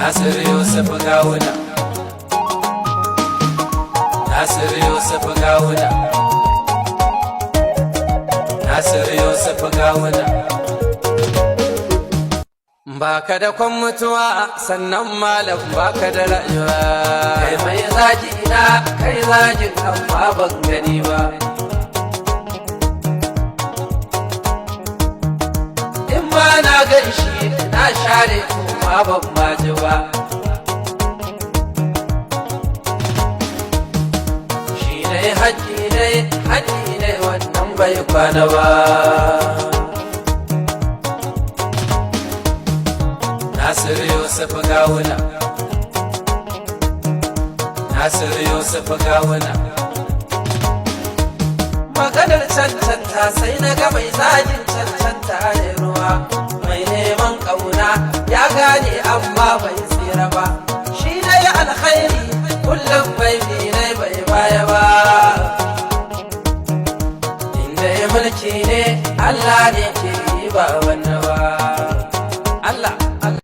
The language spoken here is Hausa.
Nasir Yusuf Gawuna, Nasir Yusuf Gawuna, Nasir Yusuf Gawuna. Baka da kwan mutuwa sannan malam baka da rayuwa. Kai mai zagi na kai zagin amma ban gani ba. In ba na ganshi na share kuma ban maji ba. Shi ne haƙi ne wannan bai kwana ba. Nasir Yusuf Gawuna, Nasir Yusuf Gawuna. Maganar cancanta sai na ga mai zagin cancanta ya ruwa. Mai neman ƙauna ya gane amma bai tsira ba. Shi na yi alkhairi kullum bai binai bai baya ba. Inda ya mulki ne Allah ne ke yi ba wannan ba.